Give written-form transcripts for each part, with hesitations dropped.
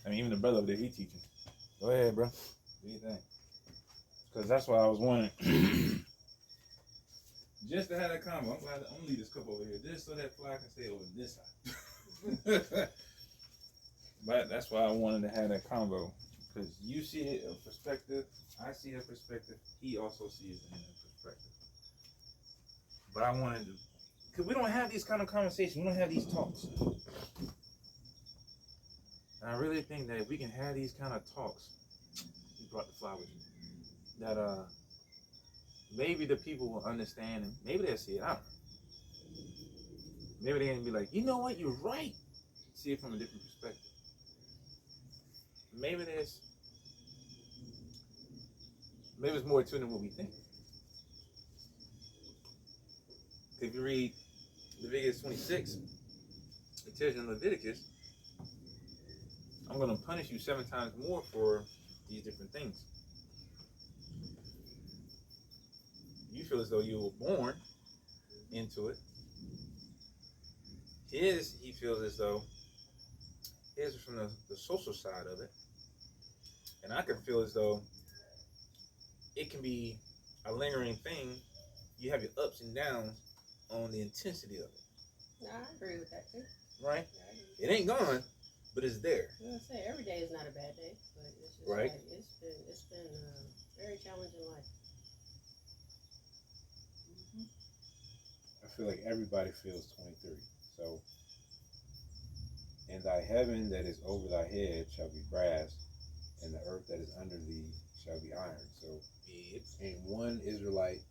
I mean, even the brother over there, he teaching. Go ahead, bro. Do you think? Because that's why I was wondering. Just to have that combo. I'm glad I'm gonna leave this cup over here, just so that fly can stay over this side. But that's why I wanted to have that combo, because you see it in perspective, I see a perspective, he also sees it in a perspective. But I wanted to, because we don't have these kind of conversations, we don't have these talks. And I really think that if we can have these kind of talks, you brought the flowers, that maybe the people will understand, and maybe they'll see it. I don't know. Maybe they're gonna be like, you know what, you're right. See it from a different perspective. Maybe it's more to it than what we think. If you read Leviticus 26, it tells you in Leviticus, I'm going to punish you 7 times more for these different things. You feel as though you were born into it. He feels as though his is from the social side of it. And I can feel as though it can be a lingering thing. You have your ups and downs on the intensity of it. No, I agree with that too. Right? Yeah, it ain't gone, but it's there. I was gonna say every day is not a bad day, but it's just right. Like, it's been a very challenging life. I feel like everybody feels 23. So, and thy heaven that is over thy head shall be brass, and the earth that is under thee shall be iron. So, ain't one Israelite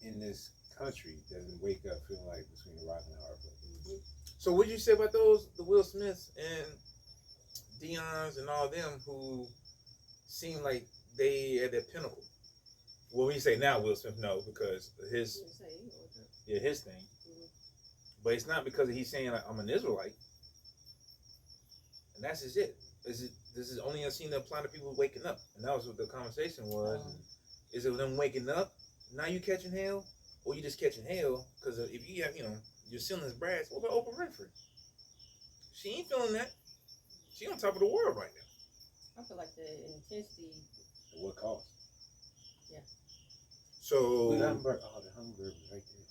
in this country doesn't wake up feeling like between a rock and a hard place. Mm-hmm. So what did you say about the Will Smiths and Dion's and all them who seem like they at their pinnacle? Well, when you say now Will Smith, no, because his thing. Mm-hmm. But it's not because he's saying like I'm an Israelite, and that's just it. This is only seen to apply to people waking up, and that was what the conversation was. Is it them waking up? Now you catching hell, or you just catching hell? Because if you have, your ceiling's brass. What about Oprah Winfrey? She ain't feeling that. She on top of the world right now. I feel like the intensity. At what cost? Yeah. So the hummingbird was right there.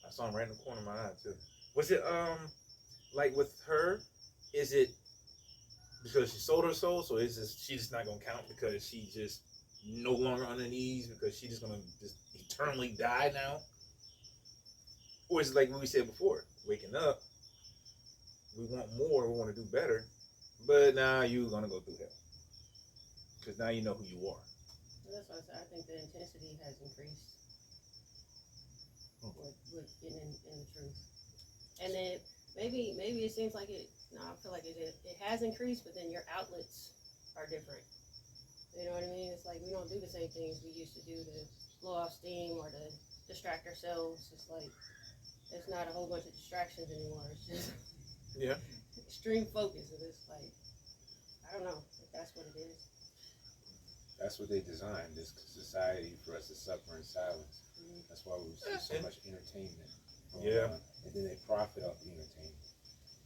I saw him right in the corner of my eye too. Was it like with her? Is it because she sold her soul? So she just not gonna count because she just no longer on her knees because she just gonna just eternally die now? Or is it like what we said before, waking up, we want more, we want to do better, but now you're going to go through hell. Because now you know who you are. That's why I think the intensity has increased with getting in the truth. And then maybe it seems like it, no, I feel like it has increased, but then your outlets are different. You know what I mean? It's like we don't do the same things we used to do to blow off steam or to distract ourselves. It's like it's not a whole bunch of distractions anymore. It's just extreme focus. And it's like, I don't know if that's what it is. That's what they designed, this society, for us to suffer in silence. Mm-hmm. That's why we see so much entertainment. And then they profit off the entertainment.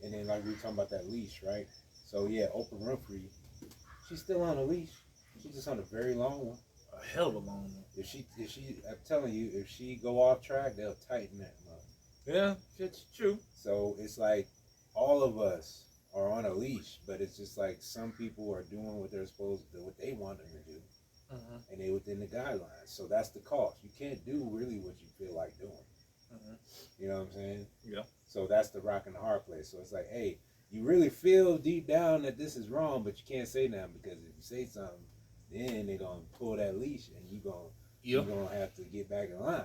And then like we were talking about that leash, right? So yeah, Oprah Winfrey, she's still on a leash. She's just on a very long one. A hell of a long one. If she, I'm telling you, if she go off track, they'll tighten that up. Yeah, it's true. So it's like all of us are on a leash, but it's just like some people are doing what they're supposed to do, what they want them to do, and they within the guidelines. So that's the cost. You can't do really what you feel like doing. You know what I'm saying? Yeah. So that's the rock and the hard place. So it's like, hey, you really feel deep down that this is wrong, but you can't say nothing because if you say something, then they're gonna pull that leash and you're gonna have to get back in line.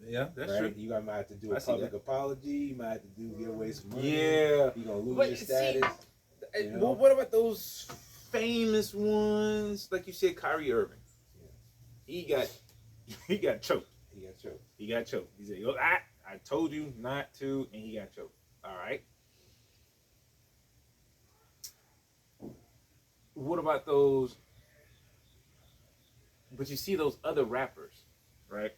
Yeah, that's right? true. You might have to do a public apology. You might have to give away some money. Yeah. You're going to lose your status. See, well, what about those famous ones? Like you said, Kyrie Irving. Yeah. He got choked. He got choked. He said, yo, I told you not to, and he got choked. All right. What about those? But you see those other rappers, right?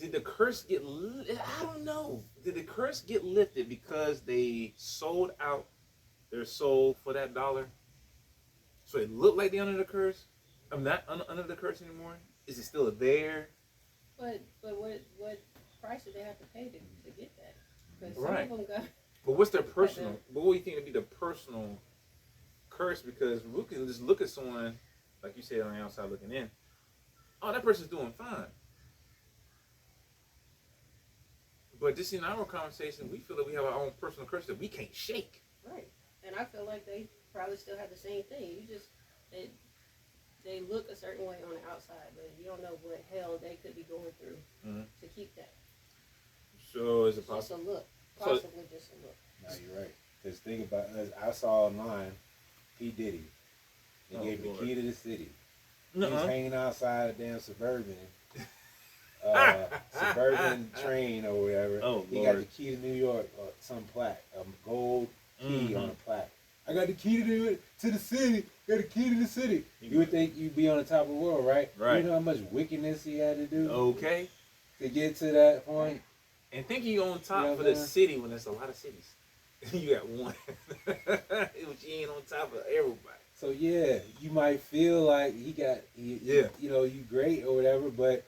did the curse get? I don't know. Did the curse get lifted because they sold out their soul for that dollar? So it looked like they're under the curse. I'm not under the curse anymore. Is it still there? But what price did they have to pay to get that? Because some Right. of them got. But what's their personal? But what do you think would be the personal curse? Because we can just look at someone, like you said, on the outside looking in. Oh, that person's doing fine. But just in our conversation, we feel that we have our own personal curse that we can't shake. Right. And I feel like they probably still have the same thing. You just they look a certain way on the outside, but you don't know what hell they could be going through to keep that. So is it Just a possible? look, possibly just a look. No, you're right. Because think about it. I saw online, P. Diddy. He gave Lord. the key to the city. He Nuh-uh. was hanging outside a damn suburban train or whatever. Oh, he got the key to New York, some plaque, a gold key on a plaque. I got the key to the city. Got the key to the city. You would think you'd be on the top of the world, right? Right. You know how much wickedness he had to do Okay. to get to that point? And thinking you're on top You know for what the I'm saying? city when there's a lot of cities. You got one. But you ain't on top of everybody. So yeah, you might feel like you great or whatever, but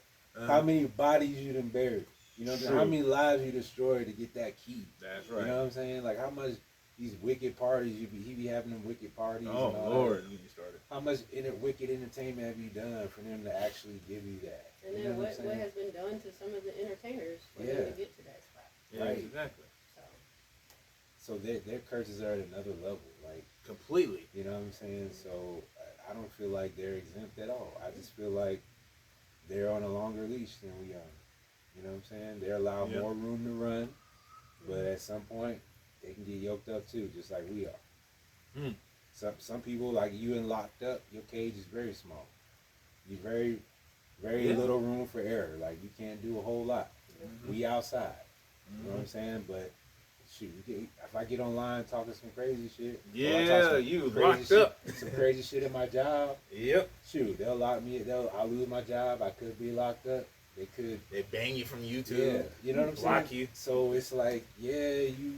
how many bodies you done buried? You know, how many lives you destroyed to get that key? That's right. You know what I'm saying? Like how much these wicked parties he be having them wicked parties. Oh and all Lord, that. you started. How much wicked entertainment have you done for them to actually give you that? And You then know what I'm saying? has been done to some of the entertainers for Yeah. them to get to that spot? Yeah, Right. exactly. So So their curses are at another level, like Completely. you know what I'm saying. So I don't feel like they're exempt at all. I just feel like they're on a longer leash than we are. You know what I'm saying? They're allowed Yeah. more room to run, but at some point they can get yoked up too, just like we are. Mm. Some people, like you and locked up, your cage is very small. You very Yeah. little room for error. Like you can't do a whole lot. We outside. You know what I'm saying? But shoot, if I get online talking some crazy shit, or I talk Yeah, some you crazy locked shit, up. some crazy shit in my job. Yep. Shoot, they'll lock me. I'll lose my job. I could be locked up. They could. They bang you from YouTube. Yeah, you know what I'm saying. Block you. So it's like, yeah, you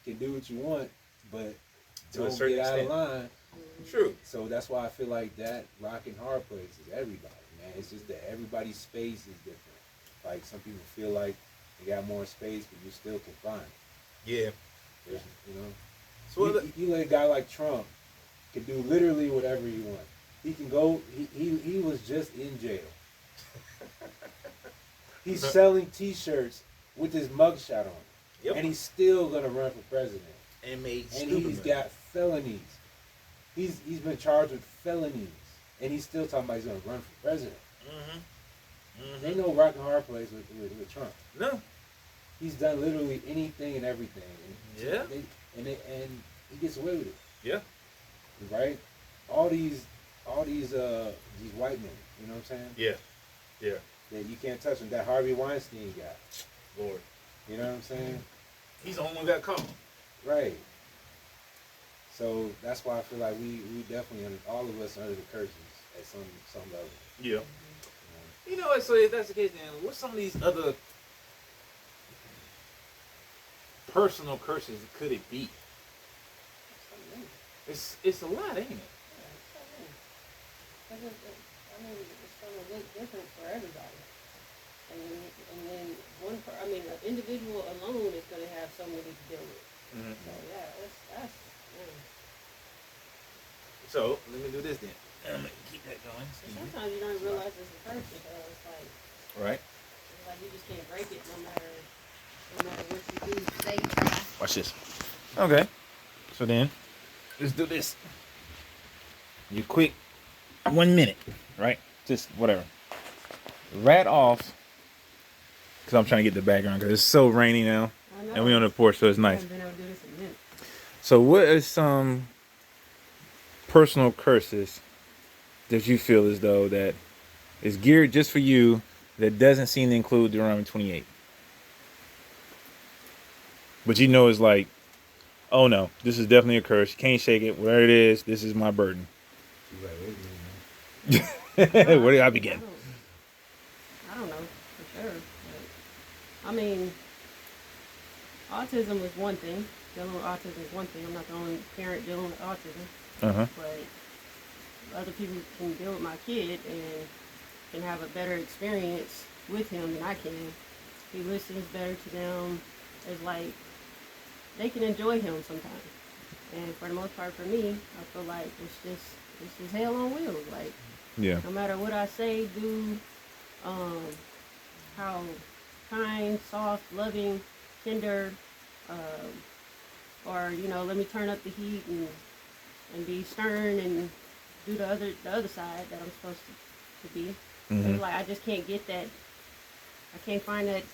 can do what you want, but To a don't certain get out of extent. line. True. So that's why I feel like that rock and hard place is everybody, man. It's just that everybody's space is different. Like some people feel like they got more space, but you're still confined. Yeah. You know, So you let a guy like Trump can do literally whatever he wants. He can go. He was just in jail. He's selling T-shirts with his mugshot on, Yep. and he's still gonna run for president. And made And stupid he's money. got felonies. He's been charged with felonies, and he's still talking about he's gonna run for president. Ain't no rock and hard place with Trump. No. He's done literally anything and everything. And Yeah. and he gets away with it. Yeah. Right? All these white men, you know what I'm saying? Yeah. Yeah. That you can't touch them. That Harvey Weinstein guy. Lord. You know what I'm saying? He's the only one that got caught. Right. So that's why I feel like we definitely all of us under the curses at some level. Yeah. You know what? So if that's the case, then what's some of these other personal curses could it be? It's a lot, ain't it? I mean, it's going to look different for everybody. And then an individual alone is going to have so many to deal with. Mm-hmm. So yeah, that's So let me do this then. I'm gonna keep that going. sometimes you don't realize it's a curse until it's Right. you just can't break it no matter what you do. Say try. Watch this. Okay. So then, let's do this. You quick 1 minute, right? Just whatever. Rat off. Because I'm trying to get the background because it's so rainy now. I know. And we on the porch, so it's I nice. haven't been able to do this in a minute. So what is some personal curses that you feel as though that is geared just for you that doesn't seem to include Deuteronomy 28? But you know it's like, oh no, this is definitely a curse. You can't shake it. Whatever it is, this is my burden. Where do I begin? I don't know for sure. I mean, autism is one thing. Dealing with autism is one thing. I'm not the only parent dealing with autism. But other people can deal with my kid and can have a better experience with him than I can. He listens better to them. It's like they can enjoy him sometimes. And for the most part, for me, I feel like it's just hell on wheels. Like, no matter what I say, do, how kind, soft, loving, tender, or let me turn up the heat and be stern and do the other side that I'm supposed to be. It's like I just can't get that. I can't find that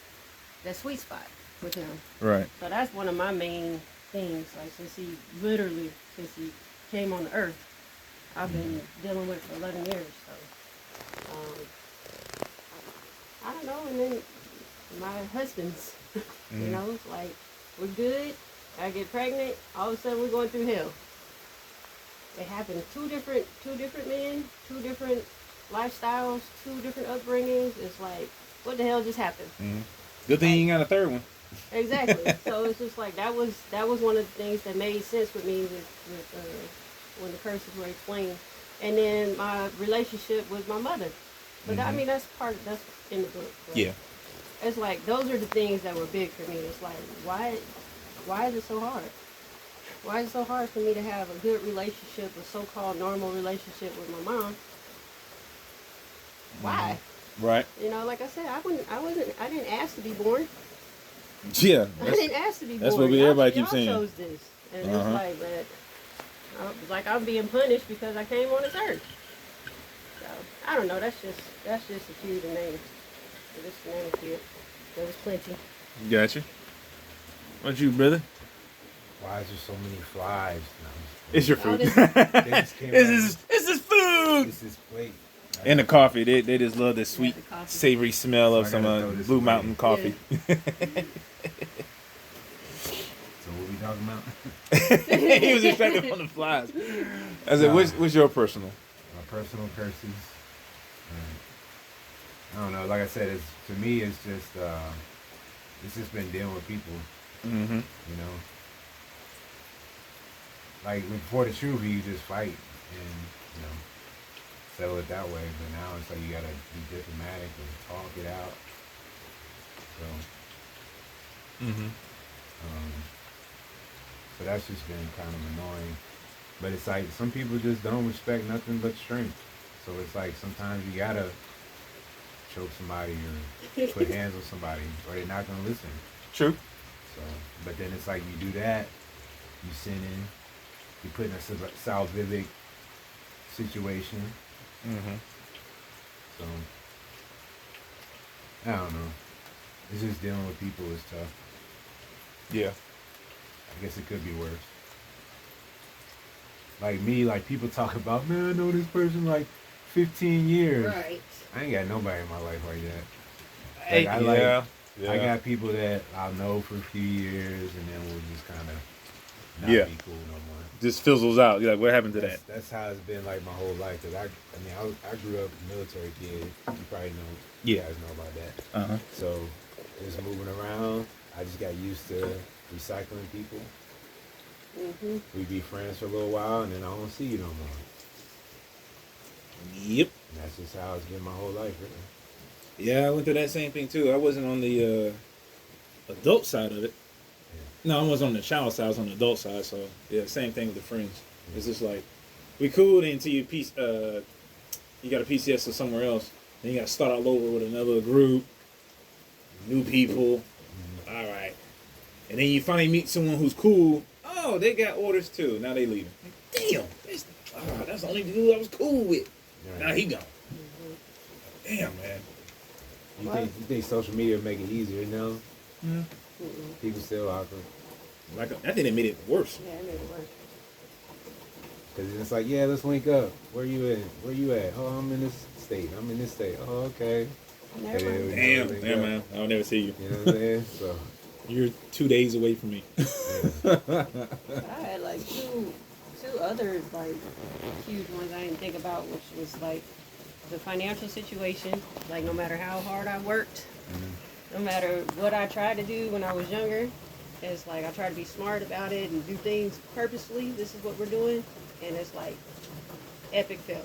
sweet spot with him. Right. So that's one of my main things. Like since he came on the earth, I've been dealing with it for 11 years. So I don't know. And then my husband's, like we're good. I get pregnant. All of a sudden we're going through hell. It happened. Two different men, two different lifestyles, two different upbringings. It's like, what the hell just happened? Good thing you ain't got a third one. Exactly. So it's just like that was one of the things that made sense with me with when the curses were explained, and then my relationship with my mother. But I mean that's in the book. Yeah. It's like those are the things that were big for me. It's like why is it so hard? Why is it so hard for me to have a good relationship, a so-called normal relationship with my mom? Why? Right. Like I said, I didn't ask to be born. Yeah. I didn't ask to be born. That's what everybody keeps saying. Y'all chose this. And it's like that. Like I'm being punished because I came on this earth. So I don't know. That's just a few to name. Just to name a few. There was plenty. Gotcha. What you, brother? Why is there so many flies? No, it's your food. It's this food. This is plate. And the coffee. They just love the sweet, savory smell of So some Blue away. Mountain coffee. So what we talking about? He was distracted from the flies. I said, what's your personal? My personal curses. I don't know. Like I said, to me, it's just been dealing with people. Like before the truth, you just fight and settle it that way. But now it's like you gotta be diplomatic and talk it out. So that's just been kind of annoying. But it's like some people just don't respect nothing but strength. So it's like sometimes you gotta choke somebody or put hands on somebody, or they're not gonna listen. True. So, but then it's like you do that, you sin in, you put in a salvific situation. So I don't know. It's just dealing with people is tough. Yeah. I guess it could be worse. Like me, like people talk about, man, I know this person like 15 years. Right. I ain't got nobody in my life like that. Like, I got people that I'll know for a few years, and then we'll just kind of not be cool no more. Just fizzles out. You're like, what happened to that? That's how it's been like my whole life. Cause I grew up a military kid. You probably know. Yeah. You guys know about that. So just moving around, I just got used to recycling people. We be friends for a little while, and then I don't see you no more. Yep. And that's just how it's been my whole life, really. Yeah, I went through that same thing too. I wasn't on the adult side of it. No, I was on the child side. I was on the adult side. So yeah, same thing with the friends. It's just like we cool until you got a PCS or somewhere else. Then you got to start all over with another group, new people. All right, and then you finally meet someone who's cool. Oh, they got orders too. Now they leaving. Damn, that's the only dude I was cool with. Right. Now he gone. Damn, man. You think social media would make it easier, no? People still awkward. Like I think it made it worse. Yeah, it made it worse. Cause it's like, yeah, let's link up. Where you at? Where you at? Oh, I'm in this state. I'm in this state. Oh, okay. Damn, man. I'll never see you. You know what I'm saying? So you're 2 days away from me. I had like two other like huge ones I didn't think about, which was like the financial situation. Like no matter how hard I worked, no matter what I tried to do when I was younger, it's like I try to be smart about it and do things purposefully. This is what we're doing, and it's like epic fail.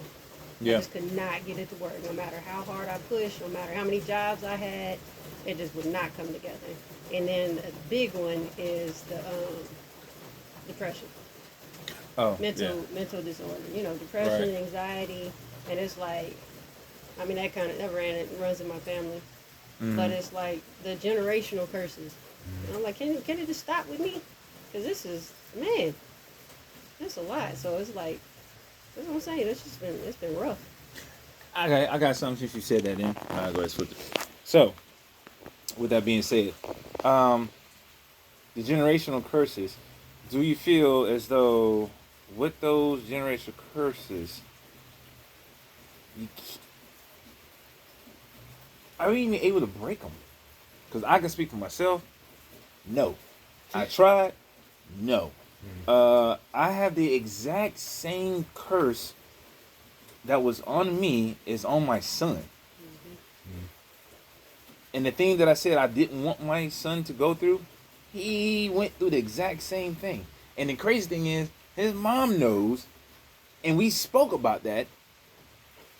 I Yeah. just could not get it to work. No matter how hard I pushed, no matter how many jobs I had, it just would not come together. And then a big one is the depression, Oh. mental disorder. You know, depression, Right. anxiety, and it's like, I mean, that runs in my family. Mhm. But it's like the generational curses. And I'm like, can it just stop with me? Because this is, man, that's a lot. So it's like, that's what I'm saying. It's been rough. I got something since you said that in. I'll go ahead and switch it. So, with that being said, the generational curses, do you feel as though with those generational curses, you, are we even able to break them? Because I can speak for myself. No. I tried. No. I have the exact same curse that was on me is on my son. And the thing that I said I didn't want my son to go through, he went through the exact same thing. And the crazy thing is, his mom knows, and we spoke about that,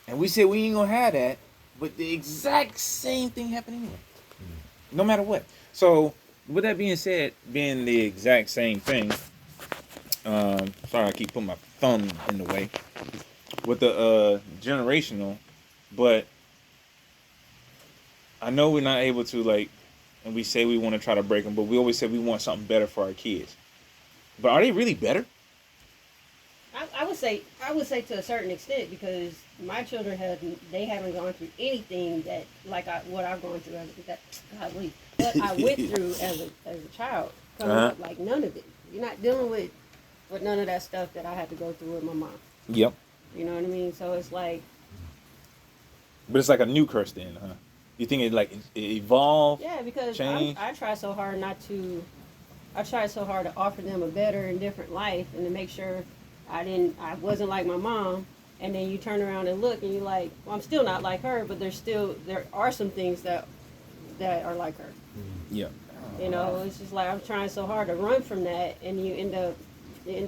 and we said we ain't gonna have that, but the exact same thing happened anyway. No matter what. So, with that being said, being the exact same thing, sorry I keep putting my thumb in the way, with the generational, but I know we're not able to, like, and we say we want to try to break them, but we always say we want something better for our kids. But are they really better? I would say to a certain extent, because my children haven't gone through anything that like what I've gone through what I went through as a child coming up, like none of it. You're not dealing with none of that stuff that I had to go through with my mom. Yep. You know what I mean? So it's like, but it's like a new curse then, huh? You think it evolved? yeah, because change? I try so hard to offer them a better and different life, and to make sure I wasn't like my mom. And then you turn around and look, and you're like, well, I'm still not like her, but there are some things that are like her. Yeah. You know, it's just like I'm trying so hard to run from that, and you end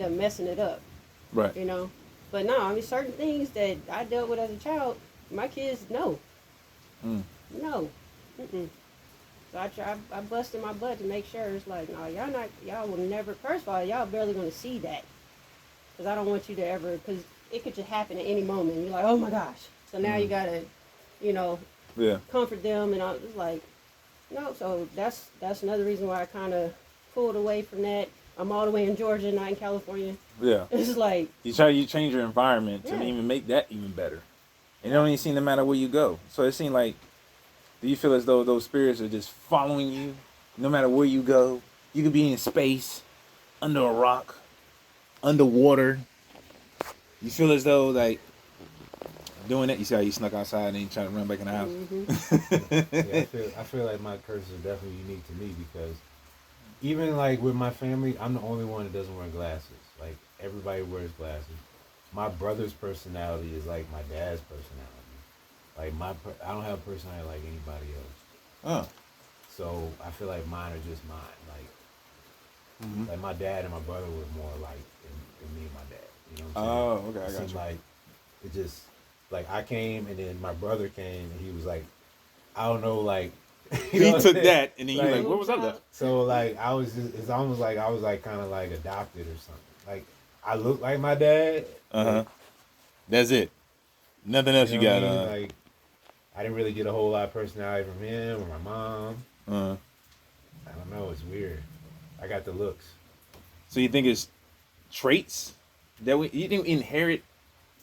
up messing it up. Right. You know, but no, I mean, certain things that I dealt with as a child, my kids no. No. Mm-mm. So I busted my butt to make sure. It's like, no, y'all will never, first of all, y'all barely going to see that. Because I don't want you to ever, because it could just happen at any moment. You're like, oh my gosh. So now you got to, comfort them. And I was like, no. So that's another reason why I kind of pulled away from that. I'm all the way in Georgia, not in California. Yeah. It's like, you change your environment to even make that even better. And it don't even seem to matter where you go. So it seemed like, do you feel as though those spirits are just following you no matter where you go? You could be in space, under a rock, underwater. You feel as though, like, doing that, you see how you snuck outside and you trying to run back in the house? Mm-hmm. Yeah, I feel like my curse is definitely unique to me, because even like with my family, I'm the only one that doesn't wear glasses. Like, everybody wears glasses. My brother's personality is like my dad's personality. Like, I don't have a personality like anybody else. Oh. So I feel like mine are just mine. Like my dad and my brother were more like than me and my dad. You know what I'm saying? Oh, okay, I got seemed you. like it just, like, I came and then my brother came and he was like, I don't know, like, you know, he took that and then you like, where was I left? So like I was just, it's almost like I was like kind of like adopted or something. Like, I look like my dad. Like, that's it. Nothing else you got. Like, I didn't really get a whole lot of personality from him or my mom. I don't know. It's weird. I got the looks. So you think it's traits that you think we inherit?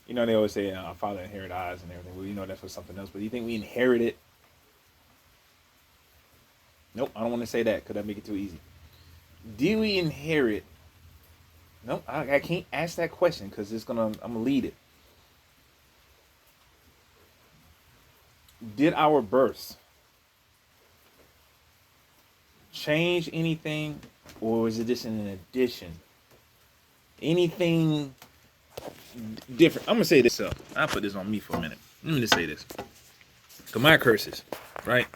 You know, they always say our father inherit eyes and everything. Well, you know, that's for something else. But do you think we inherit it? Nope, I don't want to say that because that make it too easy. Do we inherit? Nope, I can't ask that question because I'm gonna lead it. Did our births change anything, or was it just an addition? Anything different? I'm gonna say this up. I'll put this on me for a minute. Let me just say this. Cause my curses, right?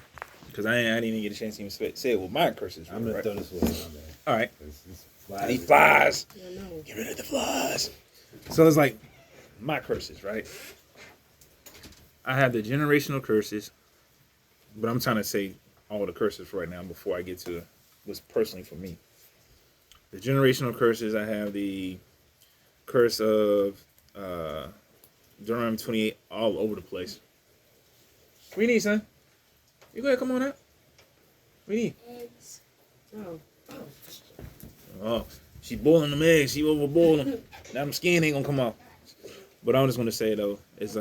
Because I didn't even get a chance to even say it with my curses. I'm gonna throw this away. My bad. All right. Flies. I need flies. Yeah, no. Get rid of the flies. So it's like my curses, right? I have the generational curses, but I'm trying to say all the curses for right now before I get to what's personally for me. The generational curses, I have the curse of Deuteronomy 28 all over the place. What do you need, son? You go ahead, come on out. What do you need? Eggs. Oh. Oh, she boiling them eggs. She over boiling them. Now them skin ain't gonna come off. But I'm just gonna say though, is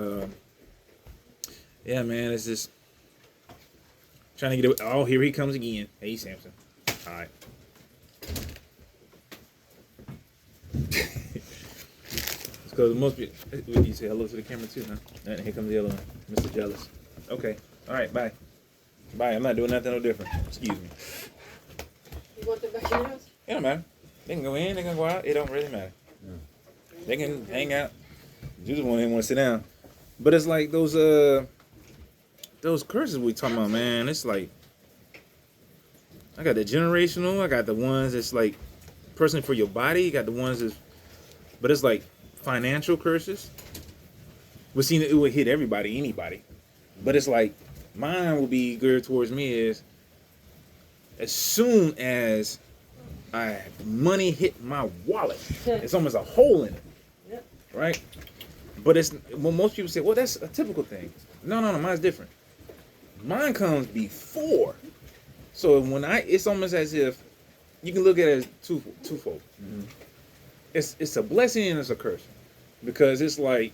yeah, man, it's just trying to get it. Oh, here he comes again. Hey, Samson. All right. Because most people, you say hello to the camera too, huh? And here comes the other one, Mr. Jealous. Okay. All right. Bye. Bye. I'm not doing nothing no different. Excuse me. You want them back in your house? It don't matter. They can go in, they can go out. It don't really matter. They can hang out. You just want to sit down. But it's like those curses we talking about, man. It's like I got the generational. I got the ones that's like personally for your body. You got the ones that's, but it's like financial curses. But see, it would hit everybody, anybody. But it's like mine will be geared towards me is as soon as money hit my wallet, it's almost a hole in it. Yep. Right? But it's when most people say, well, that's a typical thing. No, mine's different. Mine comes before. So when it's almost as if you can look at it as twofold. Mm-hmm. It's a blessing and it's a curse. Because it's like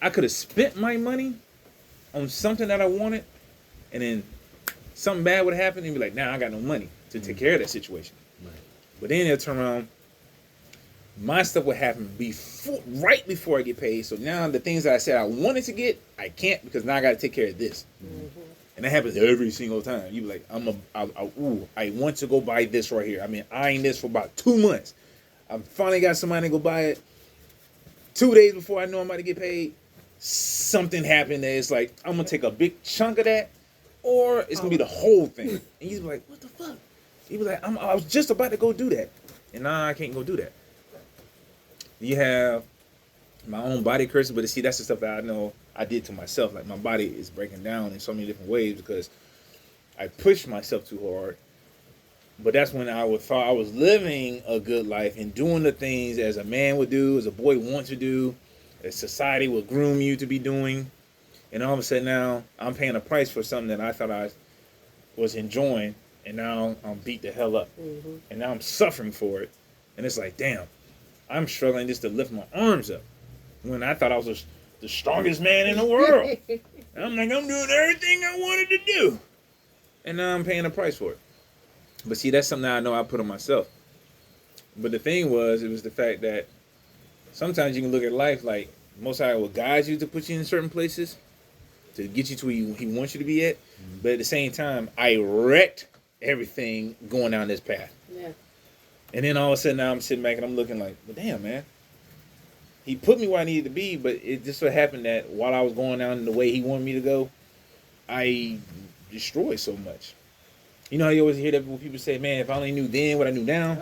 I could have spent my money on something that I wanted, and then something bad would happen and be like, now I got no money to take care of that situation. Right. But then they'll turn around, my stuff would happen right before I get paid. So now the things that I said I wanted to get, I can't because now I got to take care of this. Mm-hmm. And that happens every single time. You be like, I want to go buy this right here. I've been eyeing this for about 2 months. I finally got somebody to go buy it. 2 days before I know I'm about to get paid, something happened that it's like, I'm going to take a big chunk of that, or it's going to be the whole thing. And you be like, what the fuck? You be like, I was just about to go do that. And now I can't go do that. You have my own body curses, but see, that's the stuff that I know I did to myself. Like my body is breaking down in so many different ways because I pushed myself too hard. But that's when I thought I was living a good life and doing the things as a man would do, as a boy wants to do, as society would groom you to be doing. And all of a sudden now I'm paying a price for something that I thought I was enjoying, and now I'm beat the hell up. Mm-hmm. And now I'm suffering for it. And it's like, damn, I'm struggling just to lift my arms up when I thought I was the strongest man in the world. I'm like, I'm doing everything I wanted to do. And now I'm paying a price for it. But see, that's something that I know I put on myself. But the thing was, it was the fact that sometimes you can look at life like Most High will guide you to put you in certain places to get you to where he wants you to be at. Mm-hmm. But at the same time, I wrecked everything going down this path. Yeah. And then all of a sudden now I'm sitting back and I'm looking like, well, damn, man. He put me where I needed to be, but it just so happened that while I was going down the way he wanted me to go, I destroyed so much. You know how you always hear that when people say, man, if I only knew then what I knew now,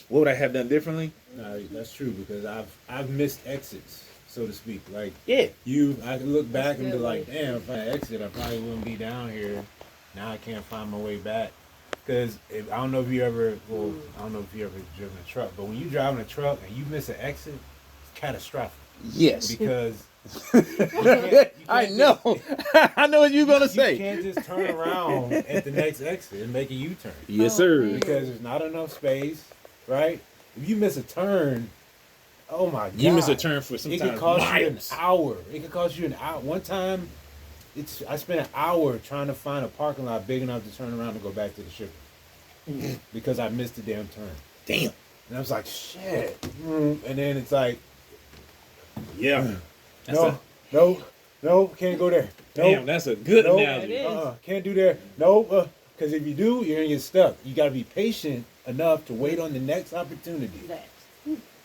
what would I have done differently? No, that's true because I've missed exits, so to speak. Like, yeah, I can look back and be like, damn, if I exit, I probably wouldn't be down here. Now I can't find my way back. Because I don't know if you ever driven a truck, but when you driving a truck and you miss an exit, it's catastrophic. Yes. Because I know. I know what you're going to say. You can't just turn around at the next exit and make a U-turn. Yes, sir. Because there's not enough space, right? If you miss a turn, oh my God. You miss a turn for sometimes it could cost miles. you an hour. It could cost you an hour. One time, I spent an hour trying to find a parking lot big enough to turn around and go back to the shipper because I missed the damn turn. Damn. And I was like, shit. And then it's like, yeah. No, can't go there. Damn, that's a good analogy. Can't do that. No, because if you do, you're going to get stuck. You got to be patient enough to wait on the next opportunity.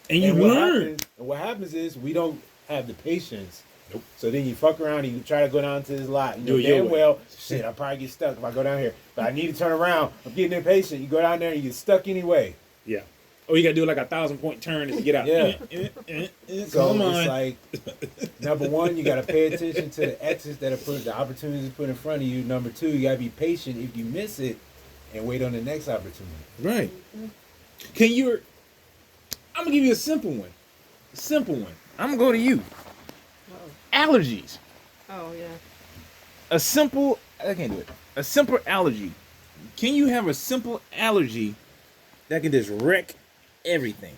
And you learn. What happens is we don't have the patience Nope. So then you fuck around and you try to go down to this lot. You Do know it your damn way. well, shit, I'll probably get stuck if I go down here. But I need to turn around. I'm getting impatient. You go down there and you get stuck anyway. Yeah. Oh, you gotta do like a 1,000-point turn to get out. Yeah. So Come it's on. like, number one, you got to pay attention to the exits that are put, the opportunities put in front of you. Number two, you got to be patient if you miss it and wait on the next opportunity. Right. Can you? I'm gonna give you a simple one. A simple one. I'm gonna go to you. Allergies. Oh yeah. A simple. I can't do it. A simple allergy. Can you have a simple allergy that can just wreck everything?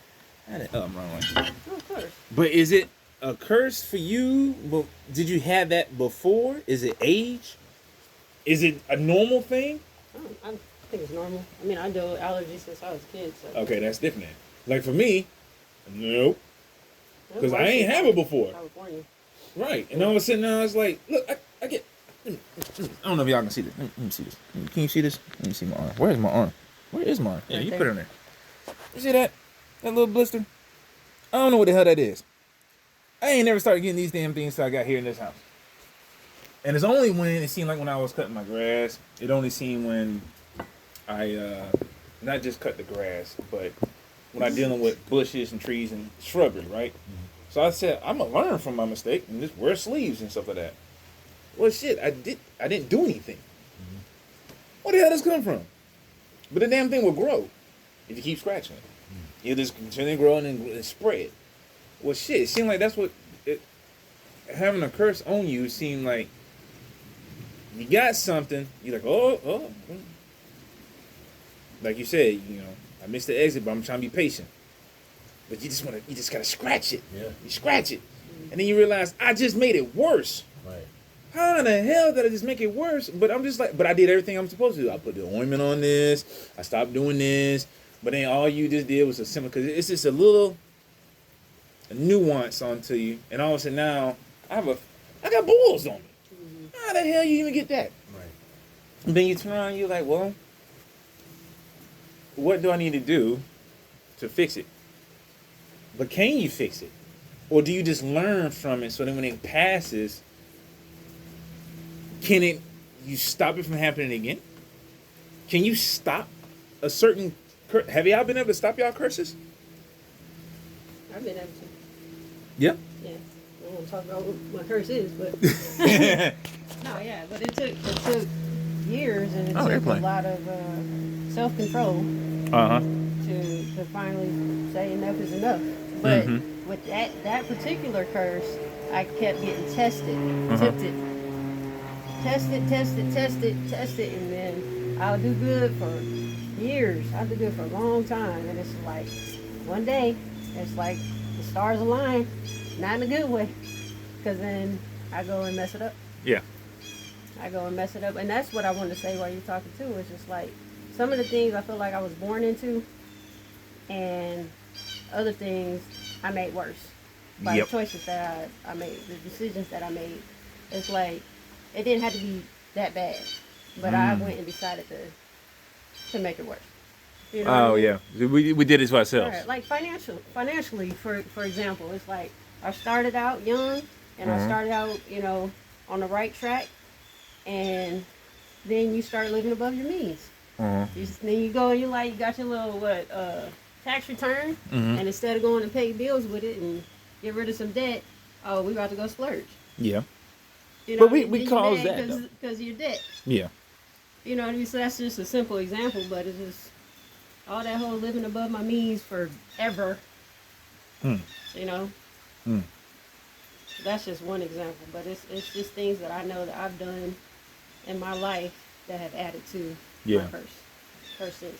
Oh, I'm wrong one. Oh, of course. But is it a curse for you? Well, did you have that before? Is it age? Is it a normal thing? I think it's normal. I mean, I deal with allergies since I was a kid. So. Okay, that's different. Like for me, nope. Because I ain't have it before. California. Right. And all of a sudden now it's like, look, I get. I don't know if y'all can see this. Let me see this. Can you see this? Let me see my arm. Where's my arm? Where is my arm? Yeah, Right you there. put it on there. You see that? That little blister? I don't know what the hell that is. I ain't never started getting these damn things till I got here in this house. And it's only when it seemed like when I was cutting my grass. It only seemed when I not just cut the grass, but when I'm dealing with bushes and trees and shrubbery, right? So I said, I'm gonna learn from my mistake and just wear sleeves and stuff like that. Well, shit, I didn't do anything. Where the hell does this come from? But the damn thing will grow if you keep scratching it. It'll just continue growing and spread. Well, shit, it seemed like that's what having a curse on you seemed like. You got something, you're like, oh. Like you said, you know, I missed the exit, but I'm trying to be patient. But you just gotta scratch it. Yeah. You scratch it. And then you realize, I just made it worse. Right. How in the hell did I just make it worse? But I'm just like, but I did everything I'm supposed to do. I put the ointment on this. I stopped doing this. But then all you just did was a simple, because it's just a nuance onto you. And all of a sudden now, I got boils on me. How the hell you even get that? Right. And then you turn around and you're like, well, what do I need to do to fix it? But can you fix it? Or do you just learn from it so that when it passes, you stop it from happening again? Can you stop a certain curse? Have y'all been able to stop y'all curses? I've been able to. Yeah. Yeah. I don't want to talk about what my curse is, but no, yeah. But it took years, and it took airplane. a lot of self-control Uh-huh. to finally say enough is enough. But with that particular curse, I kept getting tested, tipped it. Test it, and then I'll do good for years. I'll do good for a long time, and it's like one day, it's like the stars align, not in a good way, because then I go and mess it up. Yeah. I go and mess it up, and that's what I wanted to say while you're talking too. It's just like some of the things I feel like I was born into, and other things I made worse by Yep. the choices that I made, the decisions that I made. It's like it didn't have to be that bad, but I went and decided to make it worse. You know what I mean? yeah. We did it to ourselves. Right. Like financially, for example, it's like I started out young, and I started out, on the right track, and then you start living above your means. Then you go and you got your little tax return, and instead of going to pay bills with it and get rid of some debt, oh, we about to go splurge. Yeah. You know But we cause that, though. because of your debt. Yeah. You know what I mean? So that's just a simple example, but it's just all that whole living above my means forever. You know? That's just one example, but it's just things that I know that I've done in my life that have added to my curses.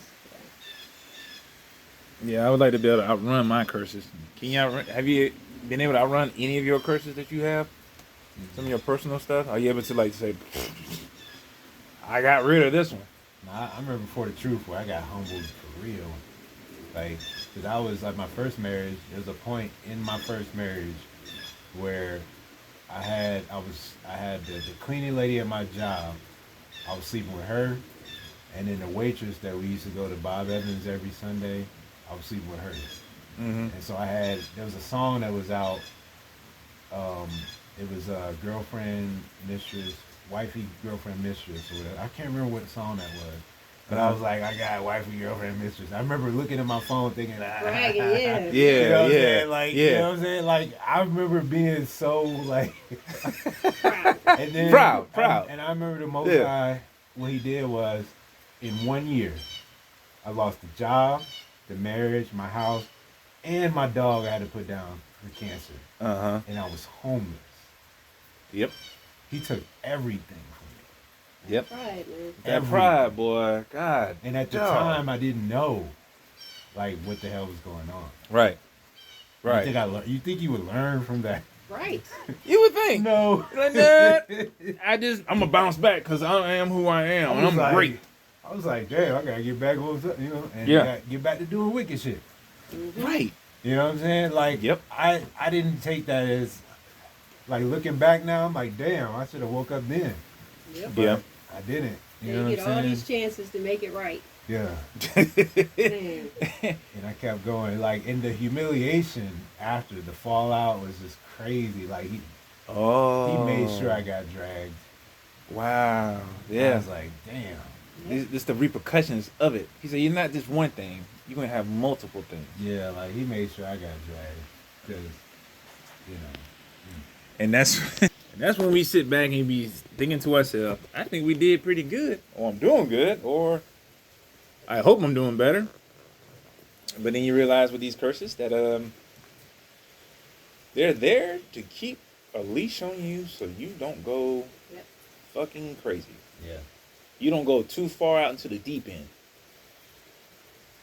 Yeah, I would like to be able to outrun my curses. Have you been able to outrun any of your curses that you have? Some of your personal stuff? Are you able to say, I got rid of this one? Nah, I remember before the truth where I got humbled for real. Like, because I was like my first marriage, there was a point in my first marriage where I had the cleaning lady at my job. I was sleeping with her, and then the waitress that we used to go to Bob Evans every Sunday, I was sleeping with her. And so there was a song that was out It was girlfriend, mistress, wifey, girlfriend, mistress, or whatever. I can't remember what song that was. But I was like, I got wifey, girlfriend, mistress. I remember looking at my phone thinking, Bragging, yeah. You know what I'm yeah, saying? Like, yeah. you know what I'm saying? Like, I remember being so, like, Proud. and then, Proud. And I remember the Most Yeah. High, what he did was, in 1 year, I lost the job, the marriage, my house, and my dog I had to put down for cancer. Uh-huh. And I was homeless. Yep. He took everything from me. Yep. Pride, man. That Everything. pride, boy. God. And at the dog. time, I didn't know, like, what the hell was going on. Right. Right. You think you would learn from that? Right. You would think. No. Like that. I'm gonna bounce back because I am who I am, and I'm like, great. I was like, damn, I gotta get back on, you know, and Yeah. get back to doing wicked shit. Right. You know what I'm saying? Like, Yep. I didn't take that as, like, looking back now, I'm like, damn, I should have woke up then. Yep. But Yeah. I didn't. You know You what get I'm all saying? these chances to make it right. Yeah. Man. And I kept going. Like, in the humiliation after the fallout was just crazy. Like, he made sure I got dragged. Wow. I Yeah. was like, damn. This the repercussions of it. He said, "You're not just one thing. You're gonna have multiple things." Yeah, like, he made sure I got dragged. Because, you know. And that's when we sit back and be thinking to ourselves, I think we did pretty good, or I'm doing good, or I hope I'm doing better. But then you realize with these curses that they're there to keep a leash on you so you don't go Yep. fucking crazy. Yeah. You don't go too far out into the deep end.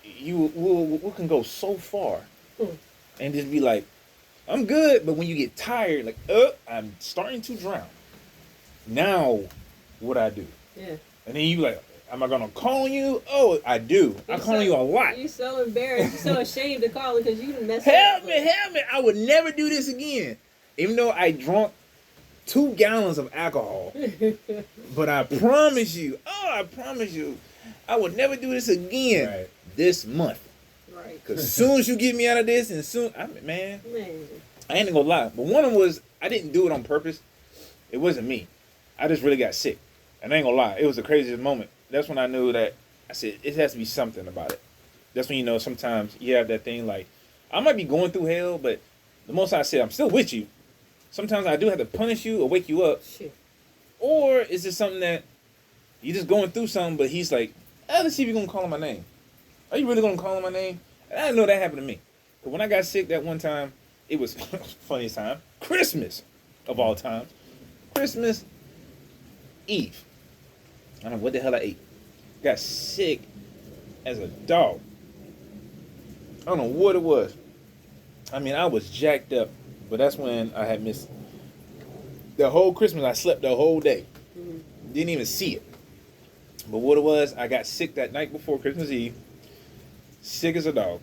We can go so far and just be like, I'm good, but when you get tired, like, I'm starting to drown. Now, what I do? Yeah. And then you like, am I gonna call you? Oh, I do. I call you a lot. You're so embarrassed. You're so ashamed to call it because you done messed Help up. me! I would never do this again. Even though I drunk 2 gallons of alcohol, but I promise you, I would never do this again this month. Right. Cause as soon as you get me out of this, and man, Man. I ain't gonna lie. But one of them was I didn't do it on purpose. It wasn't me. I just really got sick, and I ain't gonna lie. It was the craziest moment. That's when I knew that I said it has to be something about it. That's when you know sometimes you have that thing like I might be going through hell, but the most I said I'm still with you. Sometimes I do have to punish you or wake you up, Shit. or is it something that you're just going through something, but he's like, let's see if you're gonna call him my name. Are you really gonna call him my name? And I didn't know that happened to me. But when I got sick that one time, it was funniest time. Christmas of all times. Christmas Eve. I don't know what the hell I ate. Got sick as a dog. I don't know what it was. I mean, I was jacked up, but that's when I had missed the whole Christmas. I slept the whole day. Didn't even see it. But what it was, I got sick that night before Christmas Eve. Sick as a dog.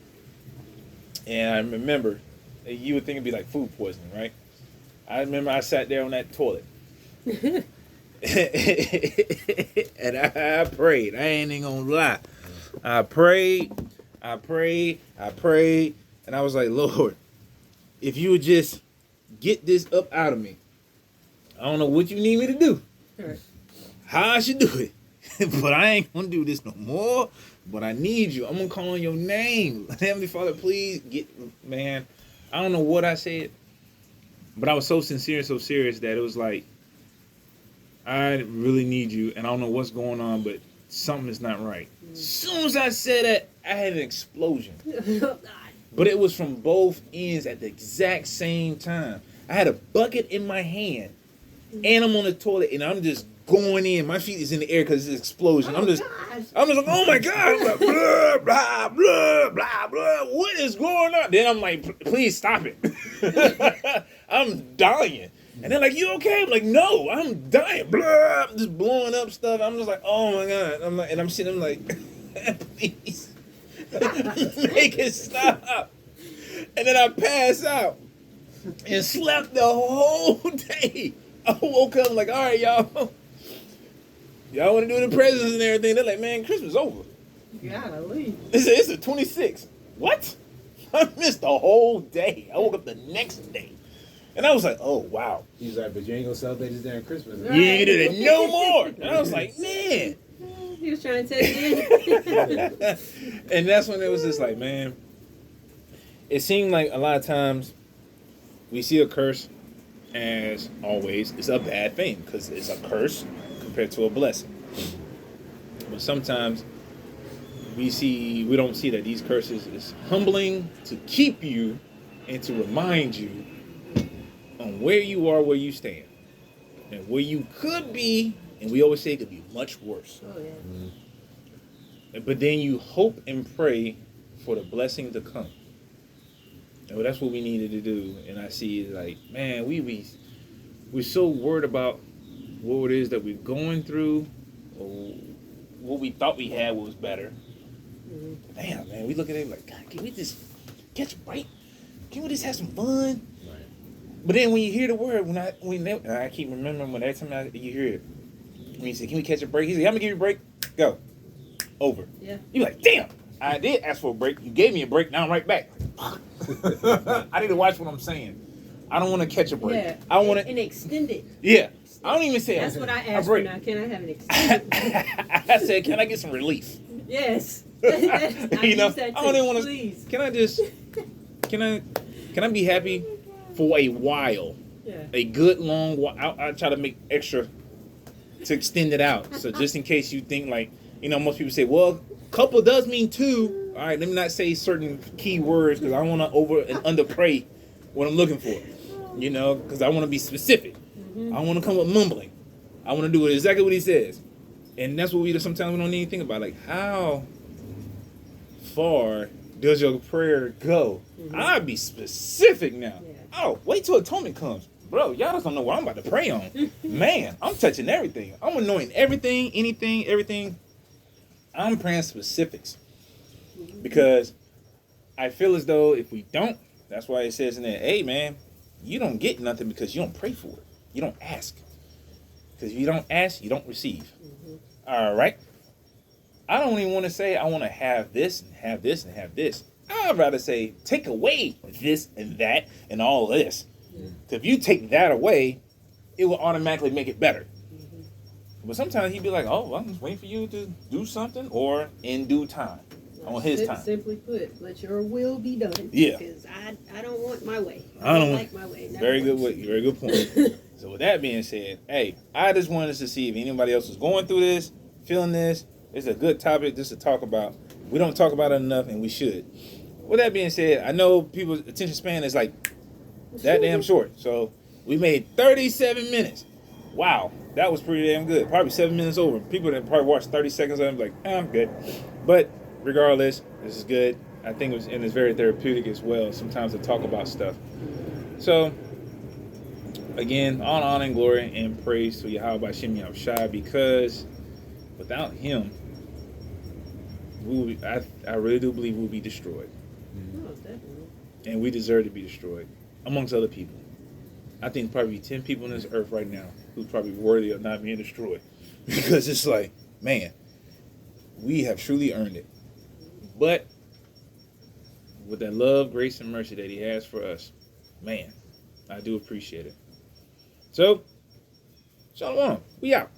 And I remember, you would think it'd be like food poisoning, right? I remember I sat there on that toilet. And I prayed. I ain't even gonna lie. I prayed. And I was like, Lord, if you would just get this up out of me, I don't know what you need me to do. Right. How I should do it. But I ain't gonna do this no more. But I need you. I'm gonna call on your name. Heavenly Father, please man. I don't know what I said. But I was so sincere and so serious that it was like, I really need you, and I don't know what's going on, but something is not right. As soon as I said that, I had an explosion. Oh, God. But it was from both ends at the exact same time. I had a bucket in my hand, and I'm on the toilet, and I'm just going in. My feet is in the air because it's an explosion. I'm just like, oh my God. I'm like, blah, blah, blah, blah, blah. What is going on? Then I'm like, please stop it. I'm dying. And they're like, you okay? I'm like, no, I'm dying. Blah, I'm just blowing up stuff. I'm just like, oh my God. I'm like, and I'm sitting there like, please make it stop. And then I pass out and slept the whole day. I woke up like, all right, y'all. Y'all want to do the presents and everything? They're like, man, Christmas over. You gotta leave. It's the 26th. What? I missed the whole day. I woke up the next day. And I was like, oh, wow. He's like, but you ain't gonna celebrate this during Christmas. Right. You ain't did it no more. And I was like, man. He was trying to tell you. And that's when it was just like, man, it seemed like a lot of times we see a curse as always it's a bad thing because it's a curse compared to a blessing. But sometimes we don't see that these curses is humbling to keep you and to remind you on where you are, where you stand, and where you could be. And we always say it could be much worse. Oh yeah. But then you hope and pray for the blessing to come. And that's what we needed to do. And I see like, man, we're so worried about what it is that we're going through, or what we thought we had was better. Mm-hmm. Damn, man, we look at it like, God, can we just catch a break? Can we just have some fun? Right. But then when you hear the word, and I keep remembering when every time you hear it, when you say, can we catch a break? He said, I'm gonna give you a break. Go. Over. Yeah. You're like, damn, I did ask for a break. You gave me a break. Now I'm right back. I need to watch what I'm saying. I don't want to catch a break. Yeah. I want to. And extend it. Yeah. I don't even say That's what I a asked for break. now. Can I have an extended break? I said, can I get some relief? Yes. You know, I don't even want to. Please. Can I just? Can I be happy for a while? Yeah. A good long while. I try to make extra to extend it out. So just in case you think like, you know, most people say, well, couple does mean two. All right, let me not say certain key words because I want to over and under pray what I'm looking for. You know, because I want to be specific. Mm-hmm. I want to come with mumbling. I want to do exactly what he says. And that's what sometimes we don't need to think about. Like, how far does your prayer go? Mm-hmm. I'll be specific now. Yeah. Oh, wait till atonement comes. Bro, y'all just don't know what I'm about to pray on. Man, I'm touching everything. I'm anointing everything, anything, everything. I'm praying specifics. Because I feel as though if we don't, that's why it says in there, hey, man, you don't get nothing because you don't pray for it. You don't ask. Because if you don't ask, you don't receive. Mm-hmm. All right? I don't even want to say I want to have this and have this and have this. I'd rather say take away this and that and all this. If you take that away, it will automatically make it better. Mm-hmm. But sometimes he'd be like, oh, well, I'm just waiting for you to do something or in due time. On his time. Simply put, let your will be done. Yeah. Because I don't want my way. I don't like my way. Very good way. Very good point. So with that being said, hey, I just wanted to see if anybody else was going through this, feeling this. It's a good topic just to talk about. We don't talk about it enough, and we should. With that being said, I know people's attention span is like that damn short. So we made 37 minutes. Wow, that was pretty damn good. Probably 7 minutes over. People that probably watched 30 seconds of it like, I'm good. But regardless, this is good. I think it's very therapeutic as well. Sometimes to talk about stuff. So again, all honor and glory and praise to Yahweh Shem Yahushua, because without him, I really do believe we'll be destroyed. Oh, definitely. And we deserve to be destroyed, amongst other people. I think probably 10 people on this earth right now who's probably worthy of not being destroyed. Because it's like, man, we have truly earned it. But with that love, grace, and mercy that he has for us, man, I do appreciate it. So, shalom. We out.